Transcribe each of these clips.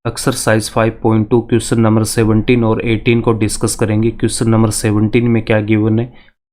Exercise 5.2 question number 17 और 18 को discuss करेंगे। क्वेश्चन नंबर 17 में क्या गिवन है,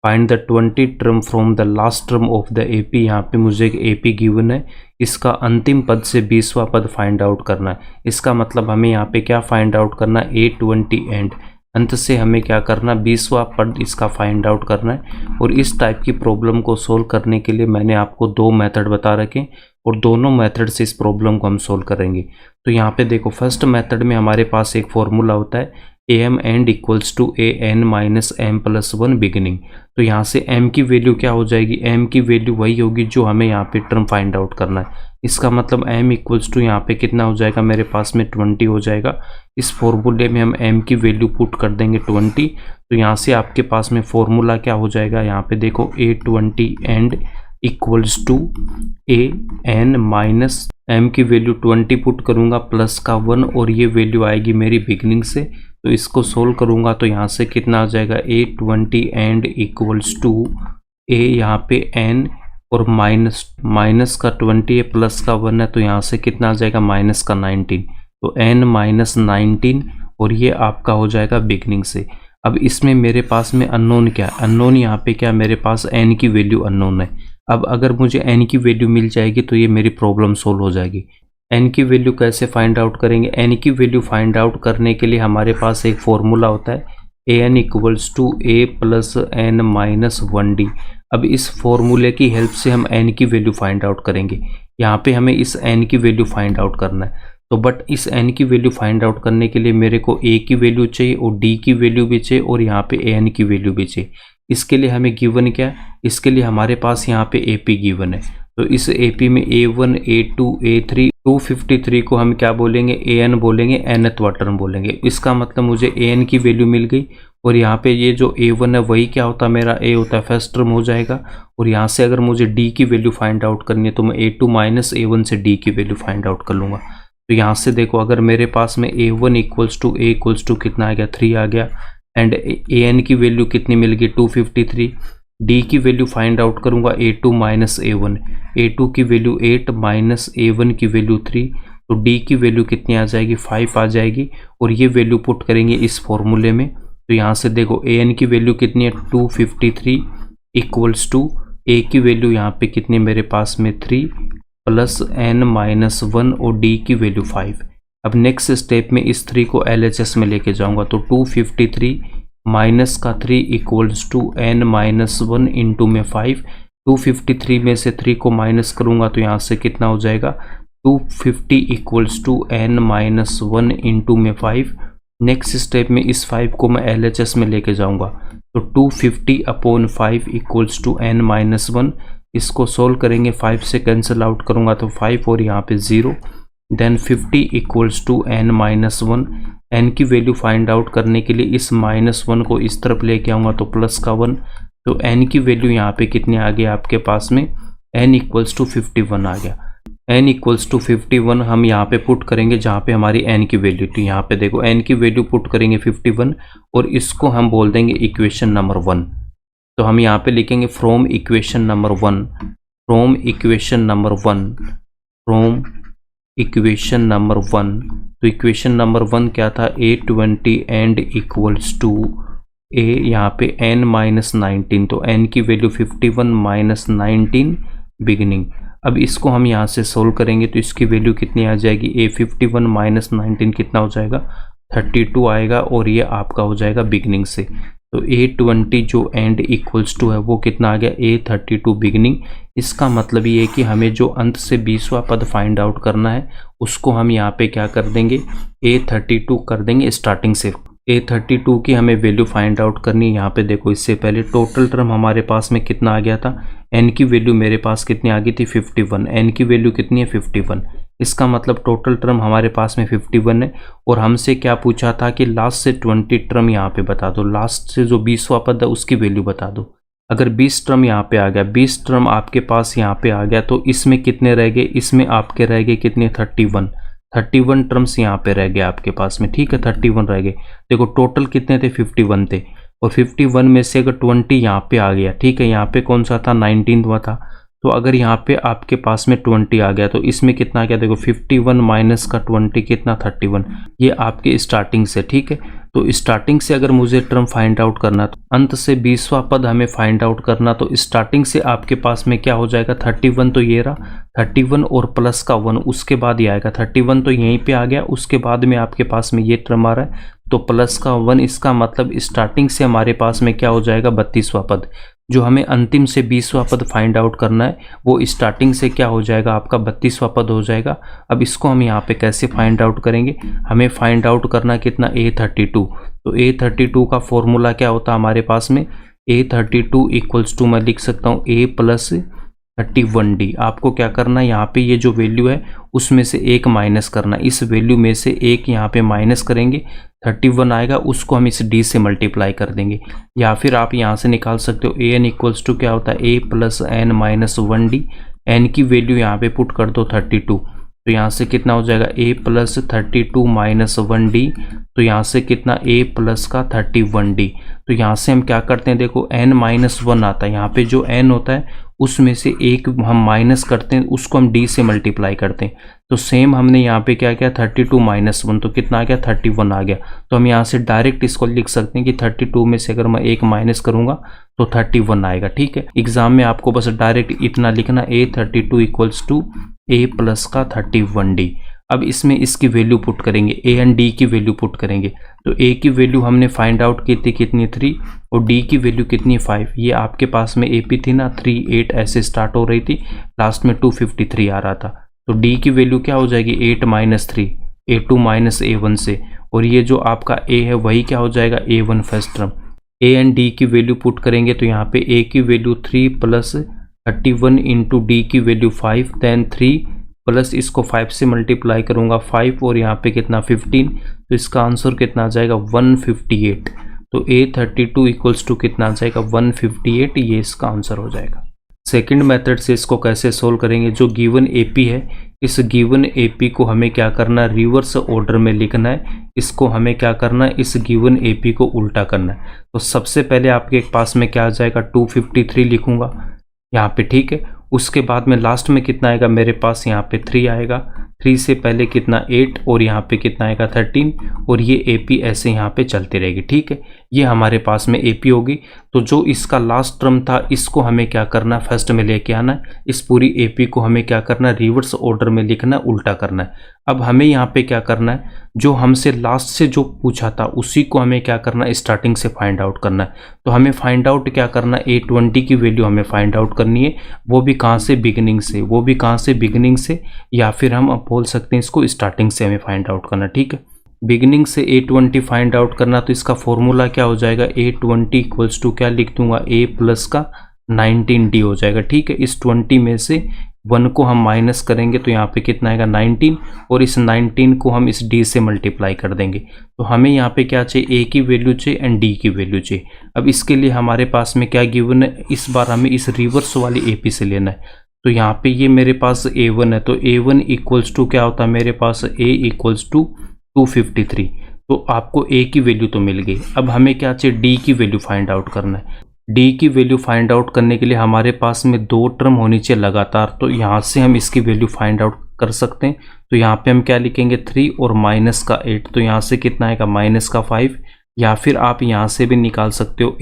find the 20 term from the last term of the AP. यहाँ पे मुझे एक एपी गिवन है, इसका अंतिम पद से 20वां पद फाइंड आउट करना है। इसका मतलब हमें यहाँ पे क्या फाइंड आउट करना है, A20 एंड अंत से हमें क्या करना, 20वां पद इसका फाइंड आउट करना है। और इस टाइप की प्रॉब्लम को सोल्व करने के लिए मैंने आपको दो मेथड बता रखे और दोनों मेथड से इस प्रॉब्लम को हम सोल्व करेंगे। तो यहाँ पे देखो, फर्स्ट मेथड में हमारे पास एक फॉर्मूला होता है am end equals to an minus m plus 1 beginning. तो यहाँ से m की वैल्यू क्या हो जाएगी, m की वैल्यू वही होगी जो हमें यहाँ पे टर्म फाइंड आउट करना है। इसका मतलब m इक्वल्स टू यहाँ पे कितना हो जाएगा, मेरे पास में 20 हो जाएगा। इस फॉर्मूले में हम m की वैल्यू पुट कर देंगे 20। तो यहाँ से आपके पास में फॉर्मूला क्या हो जाएगा, यहाँ पे देखो A20 end equals to an minus m की वैल्यू 20 पुट करूँगा प्लस का 1 और ये वैल्यू आएगी मेरी बिगनिंग से। तो इसको सोल्व करूँगा तो यहाँ से कितना आ जाएगा, A20 end equals to a यहाँ पे n और माइनस का 20 है प्लस का 1 है, तो यहाँ से कितना आ जाएगा, माइनस का 19। तो n माइनस 19 और ये आपका हो जाएगा बिगनिंग से। अब इसमें मेरे पास में अननोन क्या है, अननोन यहाँ पे क्या, मेरे पास n की वैल्यू अननोन है। अब अगर मुझे n की वैल्यू मिल जाएगी तो ये मेरी प्रॉब्लम सोल्व हो जाएगी। n की वैल्यू कैसे फाइंड आउट करेंगे, n की वैल्यू फाइंड आउट करने के लिए हमारे पास एक फॉर्मूला होता है an equals to a plus n minus 1d। अब इस फॉर्मूले की हेल्प से हम n की वैल्यू फाइंड आउट करेंगे। यहाँ पे हमें इस n की वैल्यू फाइंड आउट करना है। तो बट इस n की वैल्यू फाइंड आउट करने के लिए मेरे को a की वैल्यू चाहिए और d की वैल्यू भी चाहिए और यहाँ पे an की वैल्यू भी चाहिए। इसके लिए हमें गिवन क्या है, इसके लिए हमारे पास यहाँ पे AP गिवन है। तो इस AP में A1 A2 A3 253 को हम क्या बोलेंगे, an बोलेंगे, nth टर्म बोलेंगे। इसका मतलब मुझे an की वैल्यू मिल गई और यहाँ पे ये जो A1 है वही क्या होता है, मेरा a होता है, फर्स्ट टर्म हो जाएगा। और यहाँ से अगर मुझे d की वैल्यू फाइंड आउट करनी है तो मैं A2 माइनस A1 से d की वैल्यू फाइंड आउट कर लूँगा। तो यहाँ से देखो, अगर मेरे पास में A1 equals to a equals to कितना आ गया, 3 आ गया एंड an की वैल्यू कितनी मिल गई, 253। d की वैल्यू फाइंड आउट करूंगा A2 माइनस A1, A2 की वैल्यू 8 माइनस A1 की वैल्यू 3। तो d की वैल्यू कितनी आ जाएगी, 5 आ जाएगी और ये वैल्यू पुट करेंगे इस फॉर्मूले में। तो यहाँ से देखो an की वैल्यू कितनी है, 253 इक्वल्स टू a की वैल्यू यहाँ पे कितनी, मेरे पास में 3 प्लस n माइनस 1 और d की वैल्यू 5। अब नेक्स्ट स्टेप में इस 3 को LHS में लेके जाऊंगा। तो 253 माइनस का 3 equals to n minus 1 into में 5। 253 में से 3 को माइनस करूंगा तो यहाँ से कितना हो जाएगा, 250 equals to n minus 1 into में 5। नेक्स्ट स्टेप में इस 5 को मैं LHS में लेके जाऊंगा। तो 250 upon 5 equals to n minus 1। इसको सोल्व करेंगे, 5 से कैंसिल आउट करूंगा तो 5 और यहाँ पे 0। Then 50 equals to n minus 1। n की वैल्यू फाइंड आउट करने के लिए इस माइनस 1 को इस तरफ लेके आऊँगा तो प्लस का 1। तो n की वैल्यू यहाँ पे कितने आ गया आपके पास में, n इक्वल्स टू 51 आ गया। n इक्वल्स टू 51 हम यहाँ पे पुट करेंगे जहाँ पे हमारी n की वैल्यू थी। यहाँ पे देखो n की वैल्यू पुट करेंगे 51 और इसको हम बोल देंगे इक्वेशन नंबर 1। तो हम यहाँ पे लिखेंगे from equation number 1, from equation number 1, from equation number 1। तो इक्वेशन नंबर 1 क्या था, A20 end equals to a यहाँ पे n माइनस 19। तो n की वैल्यू 51 माइनस 19 बिगिनिंग। अब इसको हम यहाँ से सोल्व करेंगे तो इसकी वैल्यू कितनी आ जाएगी, A51 माइनस 19 कितना हो जाएगा, 32 आएगा और ये आपका हो जाएगा बिगिनिंग से। तो A20 जो एंड इक्वल्स टू है वो कितना आ गया, A32 बिगिनिंग। इसका मतलब ये है कि हमें जो अंत से 20वां पद फाइंड आउट करना है उसको हम यहाँ पे क्या कर देंगे, A32 कर देंगे स्टार्टिंग से। A32 की हमें वैल्यू फाइंड आउट करनी है। यहाँ पे देखो, इससे पहले टोटल टर्म हमारे पास में कितना आ गया था, n की वैल्यू मेरे पास कितनी आ गई थी, 51। n की वैल्यू कितनी है, 51। इसका मतलब टोटल टर्म हमारे पास में 51 है और हमसे क्या पूछा था कि लास्ट से 20 टर्म यहाँ पे बता दो, लास्ट से जो 20वां पद है उसकी वैल्यू बता दो। अगर 20 टर्म यहाँ पे आ गया, 20 टर्म आपके पास यहाँ पे आ गया तो इसमें कितने रह गए, इसमें आपके रह गए कितने, 31 टर्म्स यहाँ पे रह गए आपके पास में, ठीक है, 31 रह गए। देखो टोटल कितने थे, 51 थे और 51 में से अगर 20 यहाँ पे आ गया, ठीक है, यहाँ पे कौन सा था, 19वां था, तो अगर यहाँ पे आपके पास में 20 आ गया तो इसमें कितना आ गया, देखो 51 माइनस का 20 कितना 31, ये आपके स्टार्टिंग से, ठीक है। तो स्टार्टिंग से अगर मुझे टर्म फाइंड आउट करना तो अंत से 20वां पद हमें फाइंड आउट करना, तो स्टार्टिंग से आपके पास में क्या हो जाएगा 31, तो ये रहा 31 और प्लस का 1 उसके बाद ये आएगा 31, तो यहीं पे आ गया। उसके बाद में आपके पास में ये टर्म आ रहा है तो प्लस का 1, इसका मतलब स्टार्टिंग से हमारे पास में क्या हो जाएगा 32वां पद। जो हमें अंतिम से 20वां पद फाइंड आउट करना है वो स्टार्टिंग से क्या हो जाएगा आपका 32वां पद हो जाएगा। अब इसको हम यहाँ पे कैसे फाइंड आउट करेंगे, हमें फाइंड आउट करना कितना A32, तो A32 का फॉर्मूला क्या होता है हमारे पास में, A32 इक्वल्स टू मैं लिख सकता हूँ A प्लस 31D। आपको क्या करना है, यहाँ पे ये जो वैल्यू है उसमें से एक माइनस करना, इस वैल्यू में से एक यहाँ पे माइनस करेंगे, 31 आएगा उसको हम इस D से मल्टीप्लाई कर देंगे। या फिर आप यहाँ से निकाल सकते हो AN इक्वल्स टू क्या होता है A plus N minus 1D। N की वैल्यू यहाँ पे पुट कर दो 32, तो यहाँ से कितना हो जाएगा A प्लस 32 माइनस 1D, तो यहाँ से कितना A प्लस का 31D। तो यहाँ से हम क्या करते हैं, देखो N माइनस 1 आता है, यहाँ पे जो N होता है उसमें से एक हम माइनस करते हैं, उसको हम D से मल्टीप्लाई करते हैं। तो सेम हमने यहाँ पे क्या किया 32 माइनस 1, तो कितना आ गया 31 आ गया। तो हम यहाँ से डायरेक्ट इसको लिख सकते हैं कि 32 में से अगर मैं एक माइनस करूँगा तो 31 आएगा, ठीक है। एग्जाम में आपको बस डायरेक्ट इतना लिखना A32 equals to A plus का 31D। अब इसमें इसकी वैल्यू पुट करेंगे, A एंड D की वैल्यू पुट करेंगे। तो A की वैल्यू हमने फाइंड आउट की थी कितनी 3 और D की वैल्यू कितनी 5। ये आपके पास में AP थी ना 3 8 ऐसे स्टार्ट हो रही थी, लास्ट में 253 आ रहा था। तो D की वैल्यू क्या हो जाएगी 8 माइनस 3 A2 माइनस A1 से, और ये जो आपका A है वही क्या हो जाएगा A1 first term. A and D की वैल्यू पुट करेंगे तो यहाँ पे A की वैल्यू 3 प्लस 31 इंटू D की वैल्यू 5, देन 3 प्लस इसको 5 से मल्टीप्लाई करूँगा 5 और यहाँ पे कितना 15, तो इसका आंसर कितना आ जाएगा 158। तो A32 इक्वल्स टू कितना आ जाएगा 158, ये इसका आंसर हो जाएगा। सेकंड मेथड से इसको कैसे सोल्व करेंगे, जो गिवन AP है इस गिवन AP को हमें क्या करना है रिवर्स ऑर्डर में लिखना है। इसको हमें क्या करना है, इस गिवन AP को उल्टा करना है। तो सबसे पहले आपके पास में क्या आ जाएगा 253 लिखूंगा यहाँ पे, ठीक है। उसके बाद में लास्ट में कितना आएगा मेरे पास यहाँ पे 3 आएगा, 3 से पहले कितना 8 और यहाँ पे कितना आएगा 13, और ये AP ऐसे यहाँ पे चलती रहेगी, ठीक है। ये हमारे पास में AP होगी। तो जो इसका लास्ट टर्म था इसको हमें क्या करना है फर्स्ट में लेके आना है, इस पूरी AP को हमें क्या करना है रिवर्स ऑर्डर में लिखना है, उल्टा करना है। अब हमें यहाँ पे क्या करना है, जो हमसे लास्ट से जो पूछा था उसी को हमें क्या करना है स्टार्टिंग से फाइंड आउट करना है। तो हमें फाइंड आउट क्या करना है, A20 की वैल्यू हमें फाइंड आउट करनी है, वो भी कहाँ से बिगिनिंग से, वो भी कहाँ से बिगिनिंग से, या फिर हम अब बोल सकते हैं इसको स्टार्टिंग से हमें फाइंड आउट करना, ठीक है। बिगिनिंग से A20 फाइंड आउट करना, तो इसका फॉर्मूला क्या हो जाएगा A20 इक्वल्स टू क्या लिख दूंगा A प्लस का 19D हो जाएगा, ठीक है। इस 20 में से 1 को हम माइनस करेंगे तो यहाँ पे कितना आएगा 19, और इस 19 को हम इस D से मल्टीप्लाई कर देंगे। तो हमें यहाँ पे क्या चाहिए A की वैल्यू चाहिए एंड D की वैल्यू चाहिए। अब इसके लिए हमारे पास में क्या गिवन है, इस बार हमें इस रिवर्स वाली AP से लेना है। तो यहाँ पे ये मेरे पास A1 है, तो A1 इक्वल्स टू क्या होता है मेरे पास A इक्वल्स टू 253। तो आपको A की वैल्यू तो मिल गई। अब हमें क्या चाहिए D की वैल्यू फाइंड आउट करना है। D की वैल्यू फाइंड आउट करने के लिए हमारे पास में 2 टर्म होनी चाहिए लगातार, तो यहाँ से हम इसकी वैल्यू फाइंड आउट कर सकते हैं। तो यहाँ पे हम क्या लिखेंगे 3 और माइनस का 8, तो यहाँ से कितना आएगा माइनस का 5, या फिर आप यहाँ से भी निकाल सकते हो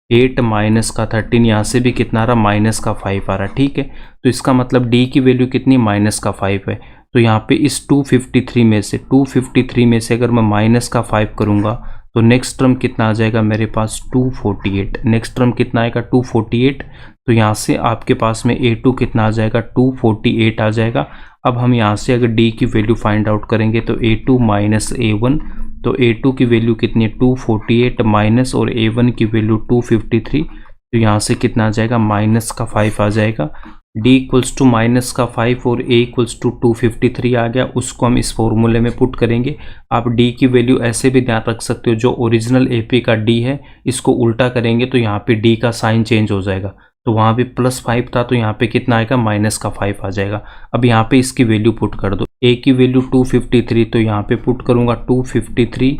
8 माइनस का 13, यहाँ से भी कितना आ रहा माइनस का 5 आ रहा, ठीक है। तो इसका मतलब D की वैल्यू कितनी माइनस का 5 है। तो यहाँ पे इस 253 में से अगर मैं माइनस का 5 करूँगा तो नेक्स्ट टर्म कितना आ जाएगा मेरे पास 248। नेक्स्ट टर्म कितना आएगा 248। तो यहाँ से आपके पास में A2 कितना आ जाएगा 248 आ जाएगा। अब हम यहाँ से अगर D की वैल्यू फाइंड आउट करेंगे तो A2 माइनस A1, तो A2 की वैल्यू कितनी है 248 माइनस, और A1 की वैल्यू 253, तो यहाँ से कितना आ जाएगा माइनस का 5 आ जाएगा। D इक्वल्स टू माइनस का 5 और A इक्वल्स टू 253 आ गया, उसको हम इस फॉर्मूले में पुट करेंगे। आप D की वैल्यू ऐसे भी ध्यान रख सकते हो, जो ओरिजिनल AP का D है इसको उल्टा करेंगे तो यहाँ पे D का साइन चेंज हो जाएगा। तो वहाँ पे +5 था तो यहाँ पे कितना आएगा माइनस का 5 आ जाएगा। अब यहाँ पे इसकी वैल्यू पुट कर दो, A की वैल्यू 253, तो यहाँ पे पुट करूँगा 253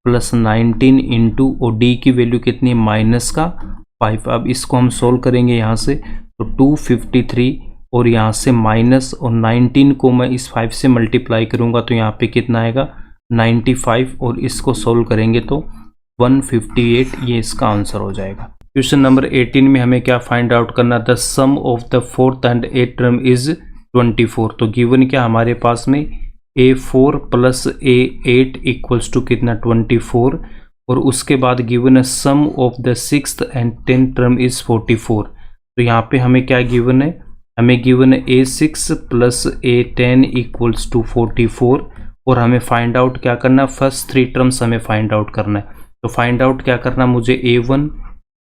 प्लस 19 इंटू, और D की वैल्यू कितनी माइनस का 5। अब इसको हम सोल्व करेंगे यहाँ से, तो 253 और यहाँ से माइनस, और 19 को मैं इस 5 से मल्टीप्लाई करूँगा तो यहाँ पे कितना आएगा 95, और इसको सोल्व करेंगे तो 158, ये इसका आंसर हो जाएगा। क्वेश्चन नंबर 18 में हमें क्या फाइंड आउट करना, the sum of the 4th and 8th term is 24। तो गिवन क्या हमारे पास में A4 plus A8 equals to कितना 24, और उसके बाद गिवन है sum of the 6th and 10th term is 44। तो यहाँ पे हमें क्या गिवन है, हमें गिवन है A6 plus A10 equals to 44, और हमें फाइंड आउट क्या करना है, फर्स्ट 3 टर्म्स हमें फाइंड आउट करना है। तो फाइंड आउट क्या करना, मुझे A1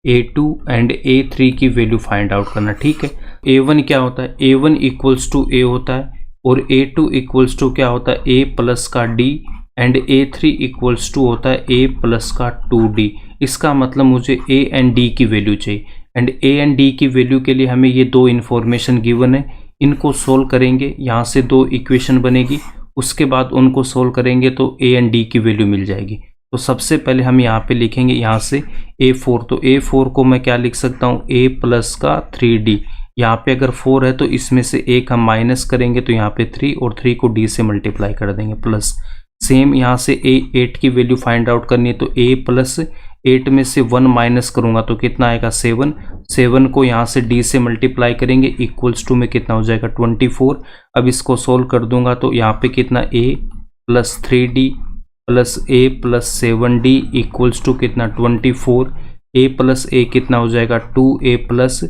A2 एंड A3 की वैल्यू फाइंड आउट करना। ठीक है, A1 क्या होता है, A1 इक्वल्स टू A होता है, और A2 इक्वल्स टू क्या होता है A प्लस का D, and A3 equals to होता है A प्लस का 2D। इसका मतलब मुझे A एंड D की वैल्यू चाहिए, एंड A एंड D की वैल्यू के लिए हमें ये दो इन्फॉर्मेशन गिवन है, इनको सोल्व करेंगे, यहाँ से दो इक्वेशन बनेगी, उसके बाद उनको सोल्व करेंगे तो A एंड D की वैल्यू मिल जाएगी। तो सबसे पहले हम यहाँ पे लिखेंगे यहाँ से A4, तो A4 को मैं क्या लिख सकता हूँ A प्लस का 3D। यहाँ पे अगर 4 है तो इसमें से एक हम माइनस करेंगे तो यहाँ पे 3, और 3 को D से मल्टीप्लाई कर देंगे, प्लस सेम यहाँ से A8 की वैल्यू फाइंड आउट करनी है, तो A प्लस 8 में से 1 माइनस करूँगा तो कितना आएगा 7, 7 को यहाँ से D से मल्टीप्लाई करेंगे, इक्वल्स टू में कितना हो जाएगा 24। अब इसको सोल्व कर दूंगा तो यहाँ पे कितना A plus 3D plus A plus 7D equals to कितना 24, A प्लस A कितना हो जाएगा 2A प्लस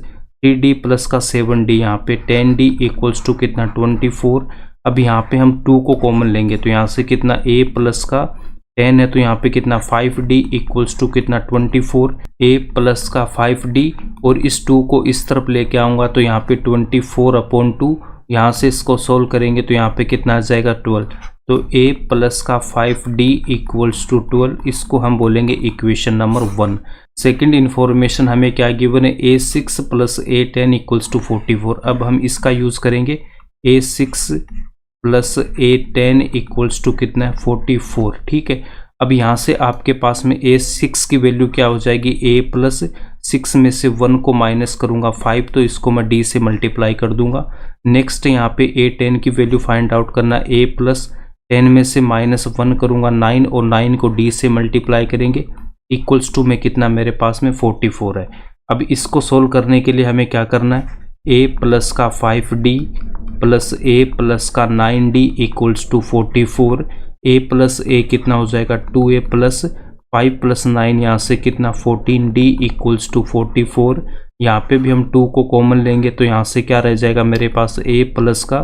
3D प्लस का 7D, यहाँ पे 10D इक्वल्स टू कितना 24। अब यहाँ पे हम 2 को कॉमन लेंगे तो यहाँ से कितना A प्लस का 10 है तो यहाँ पे कितना 5D इक्वल्स टू कितना 24, A प्लस का 5D, और इस 2 को इस तरफ लेके आऊँगा तो यहाँ पे 24/2, यहाँ से इसको सोल्व करेंगे तो यहाँ पे कितना आ जाएगा 12। तो A प्लस का 5D इक्वल्स टू 12, इसको हम बोलेंगे इक्वेशन नंबर 1। सेकंड इन्फॉर्मेशन हमें क्या गिवन है, A6 plus A10 equals to 44। अब हम इसका यूज़ करेंगे, A6 plus A10 equals to कितना है 44। ठीक है, अब यहाँ से आपके पास में A6 की वैल्यू क्या हो जाएगी, A प्लस 6 में से 1 को माइनस करूँगा 5, तो इसको मैं D से मल्टीप्लाई कर दूंगा। नेक्स्ट यहाँ पे A10 की वैल्यू फाइंड आउट करना, A प्लस 10 में से माइनस 1 करूँगा 9, और 9 को D से मल्टीप्लाई करेंगे, इक्वल्स टू में कितना मेरे पास में 44 है। अब इसको सोल्व करने के लिए हमें क्या करना है, A प्लस का 5D प्लस A प्लस का 9D equals to 44, A plus A कितना हो जाएगा 2A प्लस 5 प्लस 9, यहाँ से कितना 14D इक्वल्स टू 44। यहाँ पे भी हम 2 को कॉमन लेंगे तो यहाँ से क्या रह जाएगा मेरे पास A प्लस का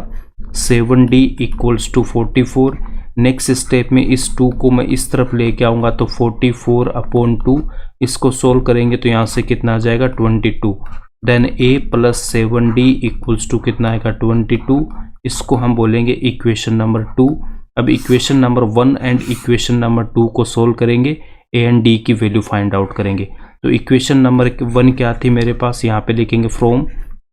7D equals to 44। Next step में इस 2 को मैं इस तरफ लेके आऊँगा तो 44/2, इसको सोल्व करेंगे तो यहाँ से कितना आ जाएगा 22। Then A plus 7D equals to कितना आएगा 22, इसको हम बोलेंगे इक्वेशन नंबर 2। अब equation number 1 and equation number 2 को सोल्व करेंगे, A एंड D की वैल्यू फाइंड आउट करेंगे। तो इक्वेशन नंबर 1 क्या थी मेरे पास, यहाँ पे लिखेंगे from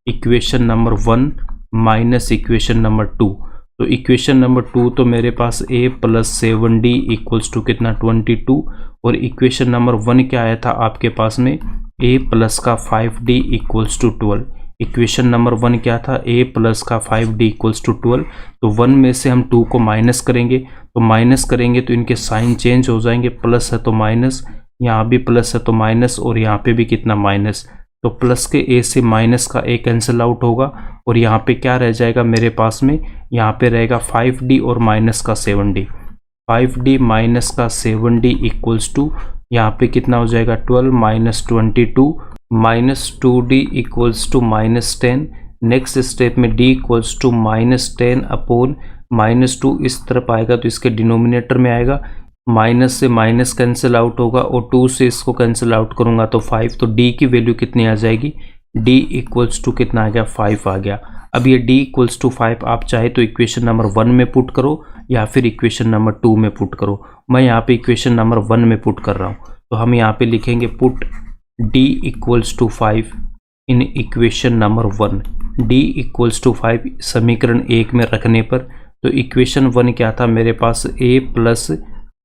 equation number 1 minus equation number 2। तो इक्वेशन नंबर 2 तो मेरे पास A plus 7D equals to कितना 22, और इक्वेशन नंबर 1 क्या आया था आपके पास में A प्लस का 5D equals to 12। Equation number 1 क्या था, A प्लस का 5D इक्वल्स टू 12। तो 1 में से हम 2 को माइनस करेंगे, तो माइनस करेंगे तो इनके साइन चेंज हो जाएंगे, प्लस है तो माइनस, यहाँ भी प्लस है तो माइनस, और यहाँ पे भी कितना माइनस, तो प्लस के A से माइनस का A कैंसिल आउट होगा, और यहाँ पे क्या रह जाएगा मेरे पास में, यहाँ पे रहेगा 5D और माइनस का 7D, 5D माइनस का 7D इक्वल्स टू यहाँ पे कितना हो जाएगा 12 minus 22, minus 2D equals to minus 10। Next step में D equals to minus 10 upon minus 2, इस तरफ आएगा तो इसके डिनोमिनेटर में आएगा, माइनस से माइनस कैंसिल आउट होगा, और 2 से इसको कैंसिल आउट करूंगा तो 5। तो D की वैल्यू कितनी आ जाएगी, D इक्वल्स टू कितना आ गया 5 आ गया। अब ये D इक्वल्स टू 5 आप चाहे तो इक्वेशन नंबर 1 में पुट करो या फिर इक्वेशन नंबर 2 में पुट करो। मैं यहाँ पे इक्वेशन नंबर 1 में पुट कर रहा हूँ, तो हम यहाँ पे लिखेंगे put D equals to 5 in equation number 1। D equals to 5 समीकरण 1 में रखने पर, तो इक्वेशन 1 क्या था मेरे पास, A plus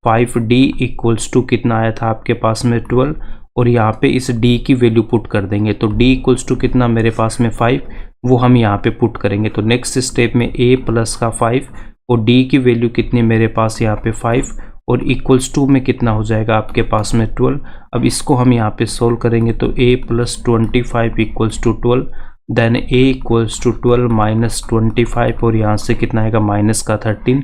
5D equals to कितना आया था आपके पास में 12, और यहाँ पे इस d की वैल्यू पुट कर देंगे। तो d इक्वल्स टू कितना मेरे पास में 5, वो हम यहाँ पे पुट करेंगे। तो नेक्स्ट स्टेप में a प्लस का 5 और d की वैल्यू कितनी मेरे पास यहाँ पे 5 और इक्वल्स टू में कितना हो जाएगा आपके पास में 12। अब इसको हम यहाँ पे सोल्व करेंगे तो a plus 25 equals to 12, then a equals to 12 minus 25 और यहाँ से कितना आएगा माइनस का 13।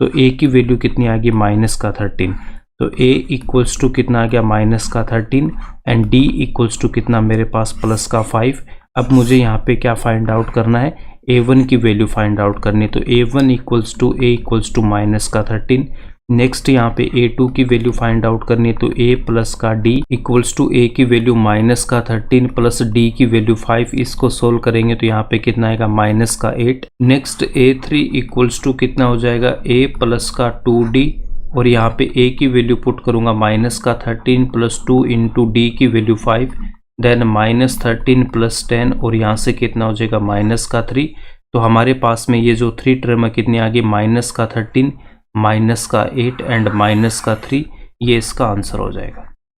तो a की वैल्यू कितनी आ गई माइनस का 13। तो a इक्वल्स टू कितना आ गया माइनस का 13 एंड d इक्वल्स टू कितना मेरे पास प्लस का 5। अब मुझे यहाँ पे क्या फाइंड आउट करना है, a1 की वैल्यू फाइंड आउट करनी है। तो a1 इक्वल्स टू माइनस का 13। नेक्स्ट यहाँ पे a2 की वैल्यू फाइंड आउट करनी है। तो a प्लस का d इक्वल्स टू a की वैल्यू माइनस का 13 प्लस d की वैल्यू 5। इसको सोल्व करेंगे तो यहाँ पे कितना आएगा माइनस का 8। नेक्स्ट a3 इक्वल्स टू कितना हो जाएगा a प्लस का 2d और यहाँ पे a की वैल्यू पुट करूँगा माइनस का 13 प्लस 2 इंटू d की वैल्यू 5, देन माइनस 13 प्लस 10 और यहाँ से कितना हो जाएगा माइनस का 3। तो हमारे पास में ये जो 3 टर्म है कितनी आ गई माइनस का 13, माइनस का 8 एंड माइनस का 3, ये इसका आंसर हो जाएगा।